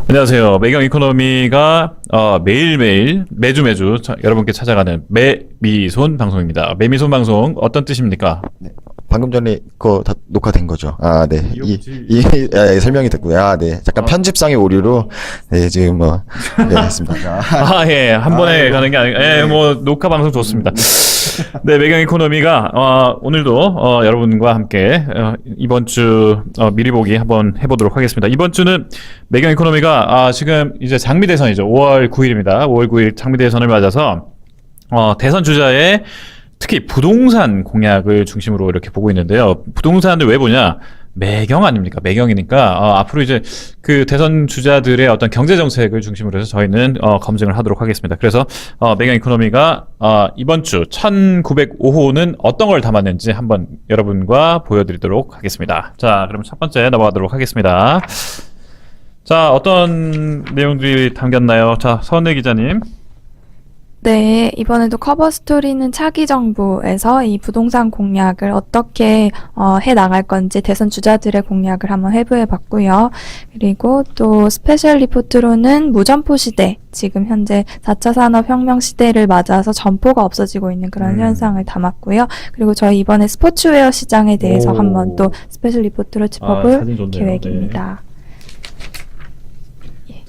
안녕하세요. 매경 이코노미가 매일매일 매주 여러분께 찾아가는 매미손 방송입니다. 매미손 방송 어떤 뜻입니까? 네. 방금 전에 그거 다 녹화된 거죠. 아, 네. 설명이 됐고요. 아, 네. 잠깐 편집상의 오류로 네, 지금 네, 했습니다. 예. 한 번에 가는 게 아니고 녹화 방송 좋습니다. 네, 매경 이코노미가 오늘도 여러분과 함께 이번 주 미리 보기 한번 해보도록 하겠습니다. 이번 주는 매경 이코노미가 지금 이제 장미 대선이죠. 5월 9일입니다. 5월 9일 장미 대선을 맞아서 대선 주자의 특히 부동산 공약을 중심으로 이렇게 보고 있는데요. 부동산을 왜 보냐? 매경 아닙니까? 매경이니까 앞으로 이제 그 대선 주자들의 어떤 경제 정책을 중심으로 해서 저희는 검증을 하도록 하겠습니다. 그래서 매경 이코노미가 이번 주 1905호는 어떤 걸 담았는지 한번 여러분과 보여드리도록 하겠습니다. 자, 그럼 첫 번째 넘어가도록 하겠습니다. 자, 어떤 내용들이 담겼나요? 자, 서은혜 기자님. 네, 이번에도 커버 스토리는 차기 정부에서 이 부동산 공약을 어떻게 해 나갈 건지 대선 주자들의 공약을 한번 해부해 봤고요. 그리고 또 스페셜 리포트로는 무점포 시대, 지금 현재 4차 산업혁명 시대를 맞아서 점포가 없어지고 있는 그런 현상을 담았고요. 그리고 저희 이번에 스포츠웨어 시장에 대해서 한번 또 스페셜 리포트로 짚어볼 계획입니다. 네.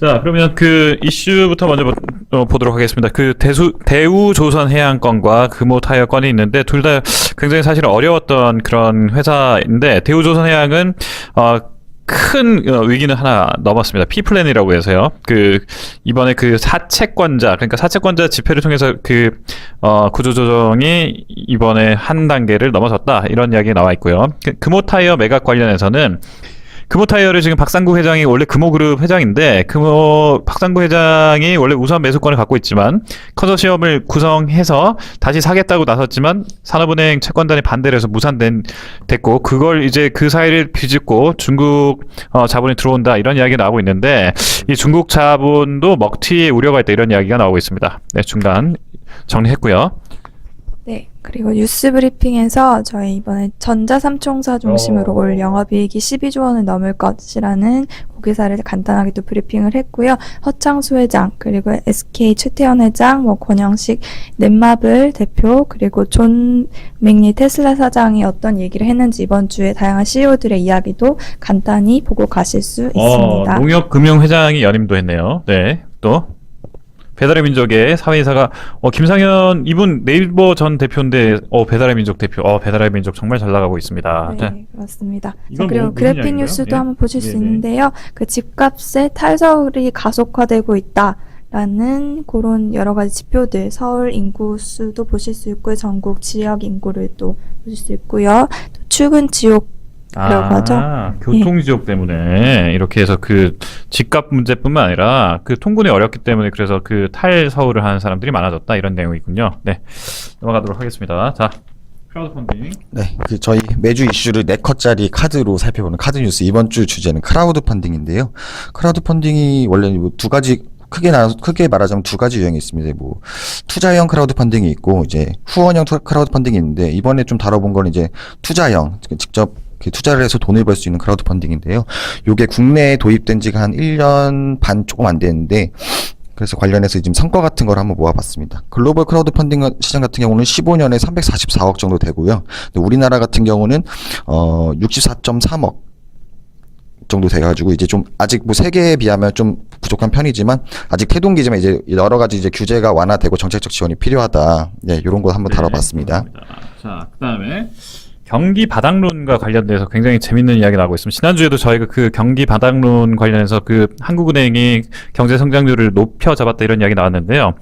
자, 그러면 그 이슈부터 먼저 보도록 하겠습니다. 그 대우조선해양건과 금호타이어 건이 있는데 둘 다 굉장히 사실 어려웠던 그런 회사인데 대우조선해양은 큰 위기는 하나 넘었습니다. P플랜이라고 해서요. 이번에 사채권자, 그러니까 사채권자 집회를 통해서 구조조정이 이번에 한 단계를 넘어섰다. 이런 이야기가 나와 있고요. 금호타이어 매각 관련해서는 금호타이어를 지금 박상구 회장이 원래 금호그룹 회장인데 박상구 회장이 원래 우선 매수권을 갖고 있지만 컨소시엄을 구성해서 다시 사겠다고 나섰지만 산업은행 채권단이 반대를 해서 무산됐고 그걸 이제 그 사이를 비집고 중국 자본이 들어온다 이런 이야기가 나오고 있는데 이 중국 자본도 먹튀의 우려가 있다 이런 이야기가 나오고 있습니다. 네, 중간 정리했고요. 네, 그리고 뉴스 브리핑에서 저희 이번에 전자 3총사 중심으로 올 영업이익이 12조 원을 넘을 것이라는 고기사를 간단하게 또 브리핑을 했고요. 허창수 회장, 그리고 SK 최태원 회장, 권영식 넷마블 대표, 그리고 존 맥리 테슬라 사장이 어떤 얘기를 했는지 이번 주에 다양한 CEO들의 이야기도 간단히 보고 가실 수 있습니다. 농협금융회장이 연임도 했네요. 네, 또 배달의 민족의 사회이사가 김상현 이분 네이버 전 대표인데 배달의 민족 대표 배달의 민족 정말 잘 나가고 있습니다. 네, 그렇습니다. 자, 그리고 그래픽 뉴스도 한번 보실 수 있는데요. 그 집값의 탈서울이 가속화되고 있다라는 그런 여러 가지 지표들, 서울 인구 수도 보실 수 있고요. 전국 지역 인구를 또 보실 수 있고요. 또 출근 지옥 교통지역 때문에 이렇게 해서 집값 문제뿐만 아니라 통근이 어렵기 때문에 그래서 탈서울을 하는 사람들이 많아졌다 이런 내용이군요. 네, 넘어가도록 하겠습니다. 자, 크라우드 펀딩. 네, 저희 매주 이슈를 4컷짜리 카드로 살펴보는 카드 뉴스 이번 주 주제는 크라우드 펀딩인데요. 크라우드 펀딩이 원래 두 가지 크게 말하자면 두 가지 유형이 있습니다. 투자형 크라우드 펀딩이 있고 이제 후원형 크라우드 펀딩이 있는데 이번에 좀 다뤄본 건 이제 투자형, 직접 투자를 해서 돈을 벌 수 있는 크라우드 펀딩인데요. 요게 국내에 도입된 지가 한 1년 반 조금 안 됐는데 그래서 관련해서 지금 성과 같은 걸 한번 모아봤습니다. 글로벌 크라우드 펀딩 시장 같은 경우는 15년에 344억 정도 되고요. 근데 우리나라 같은 경우는 64.3억 정도 돼가지고 이제 좀 아직 세계에 비하면 좀 부족한 편이지만 아직 태동기지만 이제 여러 가지 이제 규제가 완화되고 정책적 지원이 필요하다. 네, 이런 거 한번 다뤄봤습니다. 자, 그다음에 경기 바닥론과 관련돼서 굉장히 재밌는 이야기 나오고 있습니다. 지난주에도 저희가 경기 바닥론 관련해서 한국은행이 경제 성장률을 높여 잡았다 이런 이야기 나왔는데요.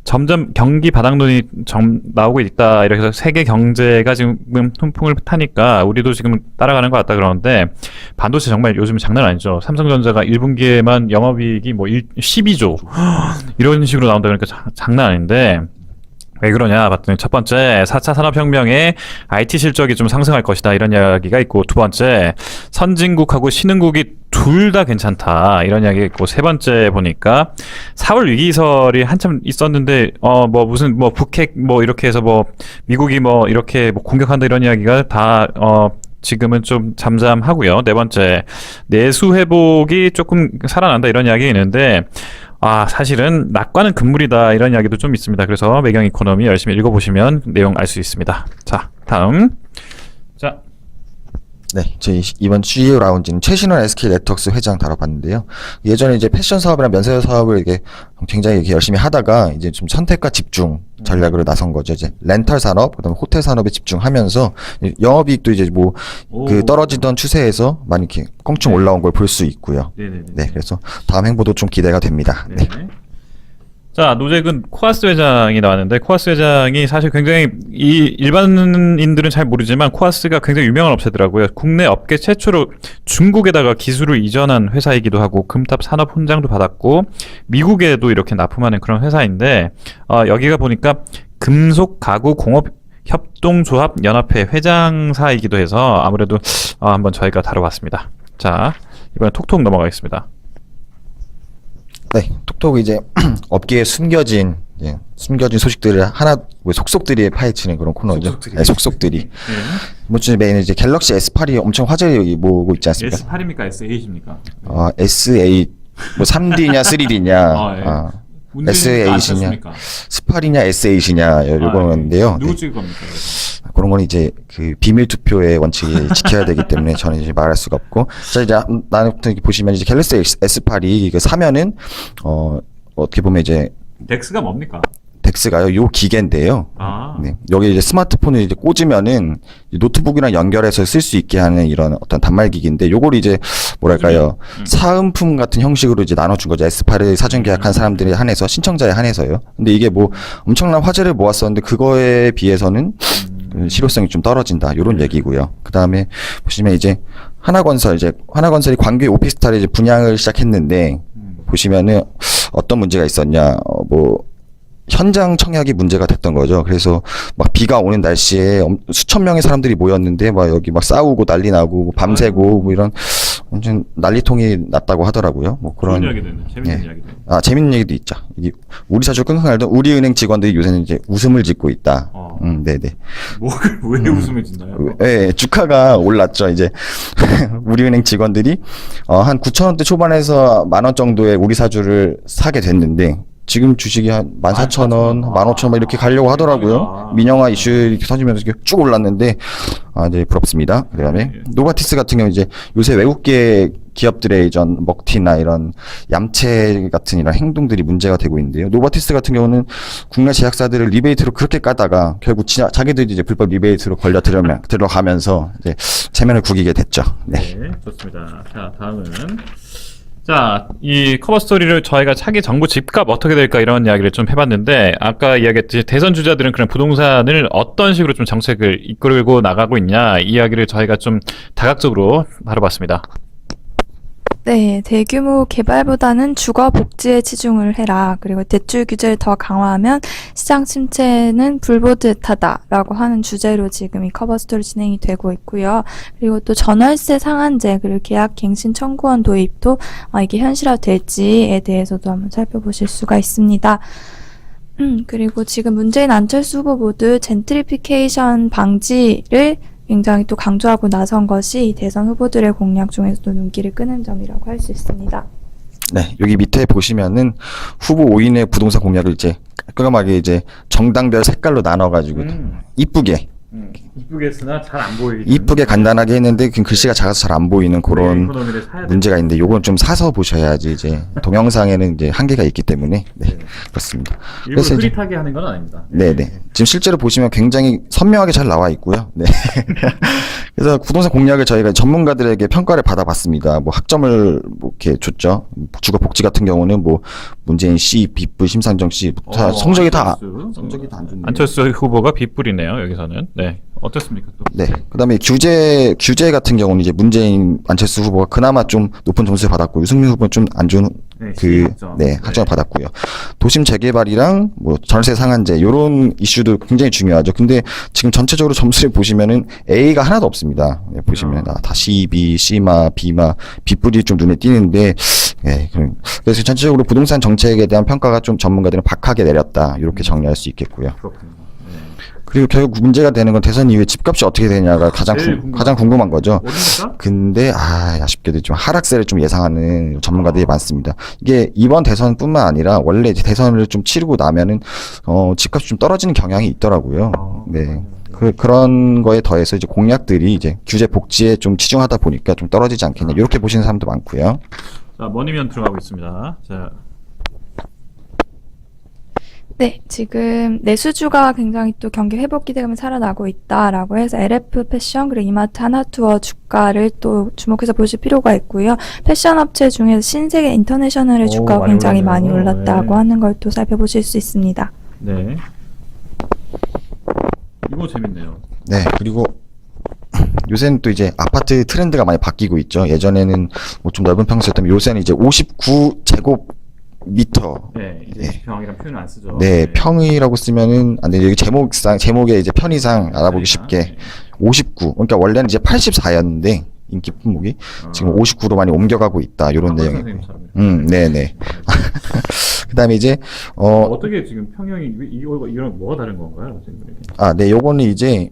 점점 경기 바닥론이 나오고 있다. 이렇게 해서 세계 경제가 지금 훈풍을 타니까 우리도 지금 따라가는 것 같다 그러는데 반도체 정말 요즘 장난 아니죠. 삼성전자가 1분기에만 영업이익이 12조 이런 식으로 나온다 그러니까 장난 아닌데 왜 그러냐 봤더니 첫 번째 4차 산업혁명의 IT 실적이 좀 상승할 것이다 이런 이야기가 있고 두 번째 선진국하고 신흥국이 둘 다 괜찮다 이런 이야기가 있고 세 번째 보니까 4월 위기설이 한참 있었는데 북핵 이렇게 해서 미국이 이렇게 공격한다 이런 이야기가 다 지금은 좀 잠잠하고요. 네 번째, 내수 회복이 조금 살아난다 이런 이야기 있는데 사실은 낙관은 금물이다 이런 이야기도 좀 있습니다. 그래서 매경 이코노미 열심히 읽어보시면 내용 알 수 있습니다. 자, 다음. 자, 네, 저희 이번 CEO 라운지는 최신원 SK 네트워크스 회장 다뤄봤는데요. 예전에 이제 패션 사업이나 면세 사업을 이게 굉장히 이렇게 열심히 하다가 이제 좀 선택과 집중 전략으로 나선 거죠. 이제 렌털 산업, 그다음에 호텔 산업에 집중하면서 영업이익도 이제 뭐 그 떨어지던 추세에서 많이 이렇게 껑충 올라온 걸 볼 수 있고요. 네네네. 네, 그래서 다음 행보도 좀 기대가 됩니다. 네. 자, 노재근 코아스 회장이 나왔는데 코아스 회장이 사실 굉장히 이 일반인들은 잘 모르지만 코아스가 굉장히 유명한 업체더라고요. 국내 업계 최초로 중국에다가 기술을 이전한 회사이기도 하고 금탑 산업 훈장도 받았고 미국에도 이렇게 납품하는 그런 회사인데 여기가 보니까 금속 가구 공업 협동조합 연합회 회장사이기도 해서 아무래도 한번 저희가 다뤄봤습니다. 자, 이번에 톡톡 넘어가겠습니다. 네, 톡톡 이제 업계에 숨겨진 소식들을 하나 속속들이 파헤치는 그런 코너죠. 네, 속속들이. 이번 메인은 이제 갤럭시 S8이 엄청 화제를 모으고 있지 않습니까? S8입니까? S8입니까? S8 뭐 3D냐 3D냐 S8이냐 S8이냐 S8이냐 요거인데요. 누구 네. 찍을 겁니까? 그런 건 이제 그 비밀 투표의 원칙을 지켜야 되기 때문에 저는 이제 말할 수가 없고. 자, 이제 나부터 보시면 이제 갤럭시 S8이 이거 사면은 어떻게 보면 이제 덱스가 뭡니까? 덱스가요, 요 기계인데요. 네. 여기 이제 스마트폰을 이제 꽂으면은 노트북이랑 연결해서 쓸 수 있게 하는 이런 어떤 단말기기인데, 요걸 이제 뭐랄까요, 사은품 같은 형식으로 이제 나눠준 거죠. S8을 사전 계약한 사람들에 한해서, 신청자에 한해서요. 근데 이게 뭐 엄청난 화제를 모았었는데 그거에 비해서는 그 실효성이 좀 떨어진다. 요런 얘기고요. 그 다음에 보시면 이제 하나건설이 광교의 오피스텔을 이제 분양을 시작했는데, 보시면은 어떤 문제가 있었냐, 현장 청약이 문제가 됐던 거죠. 그래서 막 비가 오는 날씨에 수천 명의 사람들이 모였는데 막 여기 막 싸우고 난리 나고 밤새고 뭐 이런 완전 난리통이 났다고 하더라고요. 뭐 그런 이야기도 재밌는 이야기도. 재밌는 얘기도 있죠. 이게 우리 사주 끙끙 앓던 우리은행 직원들이 요새는 이제 웃음을 짓고 있다. 네네. 왜 웃음을 짓나요? 네, 주가가 올랐죠. 이제 우리은행 직원들이 한 9,000원대 초반에서 10,000원 정도의 우리 사주를 사게 됐는데, 지금 주식이 한 14,000원, 15,000원 이렇게 가려고 하더라고요. 민영화 이슈 이렇게 터지면서 이렇게 쭉 올랐는데, 이제 부럽습니다. 그 다음에 노바티스 같은 경우 이제 요새 외국계 기업들의 이전 먹튀나 이런 얌체 같은 이런 행동들이 문제가 되고 있는데요. 노바티스 같은 경우는 국내 제약사들을 리베이트로 그렇게 까다가 결국 자기들이 이제 불법 리베이트로 들어가면서 이제 체면을 구기게 됐죠. 네. 네, 좋습니다. 자, 다음은. 자, 이 커버 스토리를 저희가 차기 정부 집값 어떻게 될까 이런 이야기를 좀 해봤는데, 아까 이야기했듯이 대선 주자들은 그런 부동산을 어떤 식으로 좀 정책을 이끌고 나가고 있냐, 이 이야기를 저희가 좀 다각적으로 다뤄봤습니다. 네, 대규모 개발보다는 주거 복지에 치중을 해라. 그리고 대출 규제를 더 강화하면 시장 침체는 불보듯하다라고 하는 주제로 지금 이 커버 스토리 진행이 되고 있고요. 그리고 또 전월세 상한제, 그리고 계약 갱신 청구원 도입도 이게 현실화될지에 대해서도 한번 살펴보실 수가 있습니다. 그리고 지금 문재인 안철수 후보 모두 젠트리피케이션 방지를 굉장히 또 강조하고 나선 것이 이 대선 후보들의 공약 중에서도 눈길을 끄는 점이라고 할 수 있습니다. 네, 여기 밑에 보시면은 후보 5인의 부동산 공약을 이제 깔끔하게 이제 정당별 색깔로 나눠가지고 이쁘게 이쁘게 쓰나 잘 안 보이는, 이쁘게 간단하게 했는데 그 글씨가 작아서 잘 안 보이는 그런 문제가 있는데, 요건 좀 사서 보셔야지. 이제 동영상에는 이제 한계가 있기 때문에 그렇습니다. 일부러 흐릿하게 하는 건 아닙니다. 네네. 지금 실제로 보시면 굉장히 선명하게 잘 나와 있고요. 네. 그래서 부동산 공약을 저희가 전문가들에게 평가를 받아봤습니다. 뭐 학점을 뭐 이렇게 줬죠. 주거 복지 같은 경우는 뭐 문재인 씨, 빗불, 심상정 씨, 성적이 다 안 좋네요. 안철수 후보가 빗불이네요. 여기서는. 네. 어떻습니까? 또? 네. 그다음에 규제 같은 경우는 이제 문재인, 안철수 후보가 그나마 좀 높은 점수를 받았고, 유승민 후보는 좀 안 좋은 학점을 받았고요. 도심 재개발이랑 뭐 전세 상한제 요런 이슈도 굉장히 중요하죠. 근데 지금 전체적으로 점수를 보시면은 A가 하나도 없습니다. 네, 보시면 다 C, B, C마, B마, B뿔이 좀 눈에 띄는데, 그래서 전체적으로 부동산 정책에 대한 평가가 좀 전문가들은 박하게 내렸다, 이렇게 정리할 수 있겠고요. 그렇군요. 그리고 결국 문제가 되는 건 대선 이후에 집값이 어떻게 되냐가 가장 제일 궁금하죠. 가장 궁금한 거죠. 어딥니까? 근데 아쉽게도 좀 하락세를 좀 예상하는 전문가들이 많습니다. 이게 이번 대선뿐만 아니라 원래 이제 대선을 좀 치르고 나면은 집값이 좀 떨어지는 경향이 있더라고요. 네. 그런 거에 더해서 이제 공약들이 이제 규제 복지에 좀 치중하다 보니까 좀 떨어지지 않겠냐 이렇게 보시는 사람도 많고요. 자, 머니면 들어가고 있습니다. 자, 네, 지금 내수주가 굉장히 또 경기 회복 기대감이 살아나고 있다라고 해서 LF 패션 그리고 이마트 하나투어 주가를 또 주목해서 보실 필요가 있고요. 패션 업체 중에서 신세계 인터내셔널의 오, 주가가 많이 굉장히 올랐네요. 많이 올랐다고 네. 하는 걸 또 살펴보실 수 있습니다. 네. 이거 재밌네요. 네, 그리고 요새는 또 이제 아파트 트렌드가 많이 바뀌고 있죠. 예전에는 뭐 좀 넓은 평수였다면 요새는 이제 59제곱미터. 네, 이제 네. 평이랑 표현을 안 쓰죠. 네, 평이라고 쓰면은 안 돼. 여기 제목에 이제 편의상 알아보기 쉽게 네. 59. 그러니까 원래는 이제 84였는데 인기 품목이 지금 59로 많이 옮겨가고 있다. 이런 내용이. 선생님처럼. 이렇게. 네네. 그다음에 이제 어떻게 지금 평형이 이런 뭐가 다른 건가요? 지금 이렇게. 네, 요거는 이제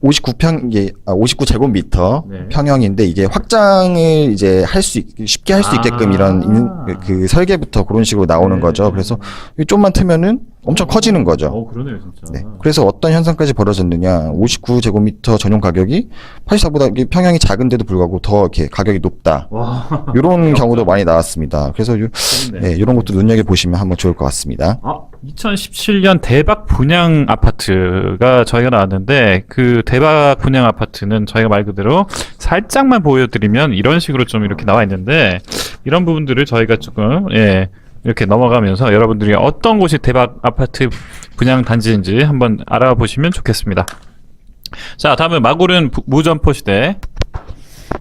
59제곱미터 네. 평형인데 이게 확장을 이제 쉽게 할 수 있게끔 이런 그 설계부터 그런 식으로 나오는 네. 거죠. 그래서 좀만 트면은 엄청 커지는 거죠. 그러네요, 진짜. 네. 그래서 어떤 현상까지 벌어졌느냐. 59제곱미터 전용 가격이 84보다 평형이 작은데도 불구하고 더 이렇게 가격이 높다. 와. 이런 경우도 많이 나왔습니다. 그래서 재밌네. 이런 것도 눈여겨보시면 한번 좋을 것 같습니다. 2017년 대박 분양 아파트가 저희가 나왔는데 그 대박 분양 아파트는 저희가 말 그대로 살짝만 보여드리면 이런 식으로 좀 이렇게 나와 있는데 이런 부분들을 저희가 조금 이렇게 넘어가면서 여러분들이 어떤 곳이 대박 아파트 분양 단지인지 한번 알아보시면 좋겠습니다. 자, 다음은 마골은 무점포 시대.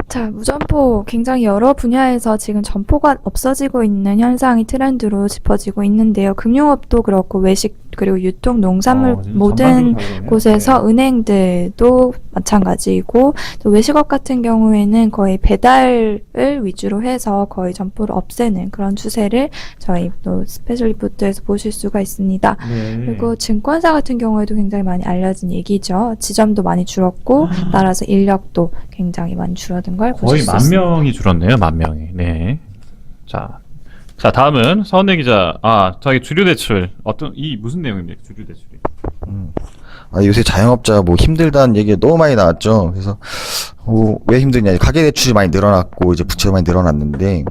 자, 무점포 굉장히 여러 분야에서 지금 점포가 없어지고 있는 현상이 트렌드로 짚어지고 있는데요. 금융업도 그렇고 외식 그리고 유통, 농산물 모든 곳에서 은행들도 마찬가지이고 또 외식업 같은 경우에는 거의 배달을 위주로 해서 거의 점포를 없애는 그런 추세를 저희 또 스페셜 리포트에서 보실 수가 있습니다. 네. 그리고 증권사 같은 경우에도 굉장히 많이 알려진 얘기죠. 지점도 많이 줄었고 따라서 인력도 굉장히 많이 줄어든 걸 거의 보실 수 10,000 있습니다. 명이 줄었네요. 10,000명이. 네. 자, 다음은 서은혜 기자. 저희 주류 대출 무슨 내용입니까? 주류 대출이. 요새 자영업자 뭐 힘들다는 얘기가 너무 많이 나왔죠. 그래서 왜 힘드냐? 가계 대출이 많이 늘어났고 이제 부채가 많이 늘어났는데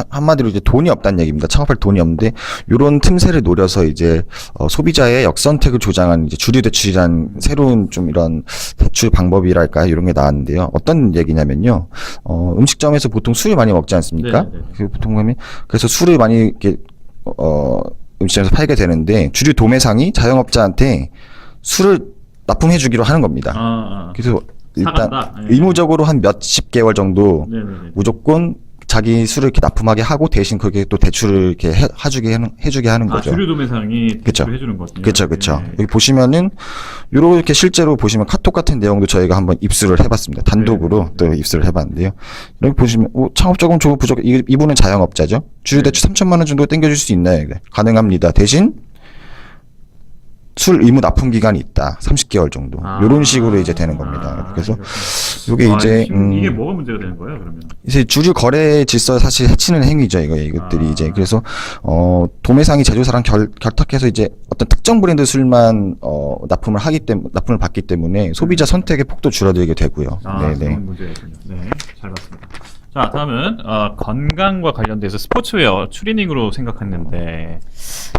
한마디로 이제 돈이 없다는 얘기입니다. 창업할 돈이 없는데 이런 틈새를 노려서 이제 소비자의 역선택을 조장하는 이제 주류 대출이란 새로운 좀 이런 대출 방법이랄까 이런 게 나왔는데요. 어떤 얘기냐면요. 음식점에서 보통 술을 많이 먹지 않습니까? 네네네. 그 보통 보면 그래서 술을 많이 이렇게 음식점에서 팔게 되는데 주류 도매상이 자영업자한테 술을 납품해 주기로 하는 겁니다. 그래서 일단 사간다? 네. 의무적으로 한 몇십 개월 정도 네네네. 무조건 자기 술을 이렇게 납품하게 하고 대신 그게 또 대출을 이렇게 해주게 하는 거죠. 주류 도매상이 그쵸. 대출을 해주는 거군요. 그쵸. 네. 여기 보시면은 요렇게 실제로 보시면 카톡 같은 내용도 저희가 한번 입수를 해봤습니다. 단독으로 또 입수를 해봤는데요. 여기 보시면 창업자금 조부 부족 이분은 자영업자죠. 주류대출 3,000만 원 정도 땡겨줄 수 있나요? 그래. 가능합니다. 대신 술 의무 납품 기간이 있다. 30개월 정도. 요런 식으로 이제 되는 겁니다. 그래서 요게 이제 이게 뭐가 문제가 되는 거예요, 그러면? 이제 주류 거래 질서 사실 해치는 행위죠. 이것들이 이제 그래서 도매상이 제조사랑 결탁해서 이제 어떤 특정 브랜드 술만 납품을 받기 때문에 소비자 선택의 폭도 줄어들게 되고요. 그런 문제가 있군요. 네, 잘 봤습니다. 자, 다음은 건강과 관련돼서 스포츠웨어 추리닝으로 생각했는데.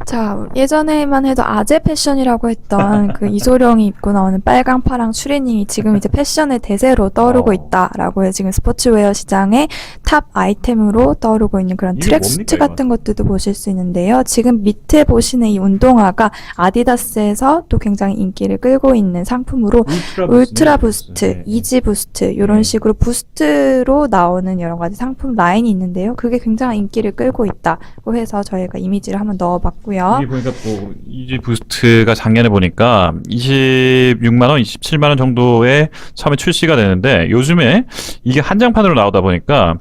자, 예전에만 해도 아재 패션이라고 했던 그 이소룡이 입고 나오는 빨강, 파랑 추리닝이 지금 이제 패션의 대세로 떠오르고 있다라고 해요. 지금 스포츠웨어 시장의 탑 아이템으로 떠오르고 있는 그런 이게 트랙수트 뭡니까, 같은 것들도 보실 수 있는데요. 지금 밑에 보시는 이 운동화가 아디다스에서 또 굉장히 인기를 끌고 있는 상품으로 울트라 부스트, 네. 이지 부스트 이런 네. 식으로 부스트로 나오는 여러 가지 상품 라인이 있는데요. 그게 굉장히 인기를 끌고 있다고 해서 저희가 이미지를 한번 넣어봤고요. 이게 보니까 뭐 이지 부스트가 작년에 보니까 26만 원, 27만 원 정도에 처음에 출시가 되는데 요즘에 이게 한정판으로 나오다 보니까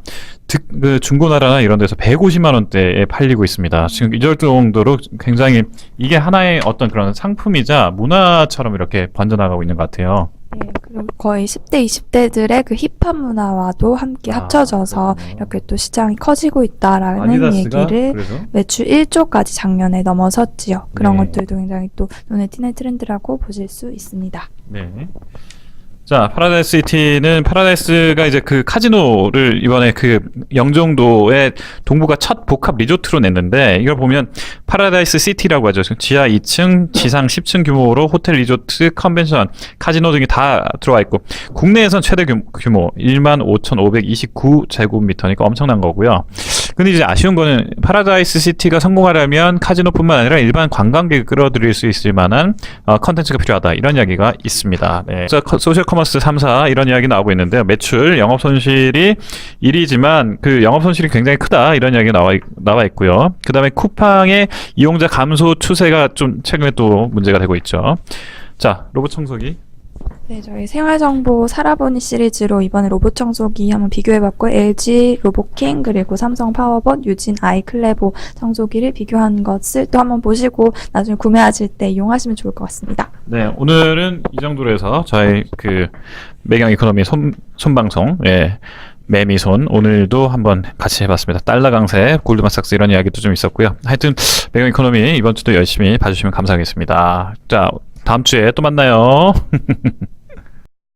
그 중고나라나 이런 데서 150만 원대에 팔리고 있습니다. 지금 이 정도로 굉장히 이게 하나의 어떤 그런 상품이자 문화처럼 이렇게 번져나가고 있는 것 같아요. 네, 그리고 거의 10대, 20대들의 그 힙합 문화와도 함께 합쳐져서 그렇군요. 이렇게 또 시장이 커지고 있다라는 아디다스가 얘기를 그래서 매출 1조까지 작년에 넘어섰지요. 그런 네. 것들도 굉장히 또 눈에 띄는 트렌드라고 보실 수 있습니다. 네. 자, 파라다이스 시티는 파라다이스가 이제 그 카지노를 이번에 그 영종도에 동부가 첫 복합 리조트로 냈는데 이걸 보면 파라다이스 시티라고 하죠. 지하 2층, 지상 10층 규모로 호텔, 리조트, 컨벤션, 카지노 등이 다 들어와 있고 국내에선 최대 규모 15,529제곱미터니까 엄청난 거고요. 근데 이제 아쉬운 거는 파라다이스 시티가 성공하려면 카지노뿐만 아니라 일반 관광객을 끌어들일 수 있을 만한 컨텐츠가 필요하다. 이런 이야기가 있습니다. 네. 소셜 커머스 3사 이런 이야기 나오고 있는데요. 매출, 영업 손실이 1위지만 그 영업 손실이 굉장히 크다. 이런 이야기가 나와 있고요. 그 다음에 쿠팡의 이용자 감소 추세가 좀 최근에 또 문제가 되고 있죠. 자, 로봇 청소기. 네, 저희 생활정보 살아보니 시리즈로 이번에 로봇 청소기 한번 비교해봤고 LG 로보킹 그리고 삼성 파워봇, 유진 아이클레보 청소기를 비교한 것을 또 한번 보시고 나중에 구매하실 때 이용하시면 좋을 것 같습니다. 네, 오늘은 이 정도로 해서 저희 그 매경 이코노미 손방송, 예, 매미손 오늘도 한번 같이 해봤습니다. 달러 강세, 골드만삭스 이런 이야기도 좀 있었고요. 하여튼 매경 이코노미 이번 주도 열심히 봐주시면 감사하겠습니다. 자, 다음 주에 또 만나요.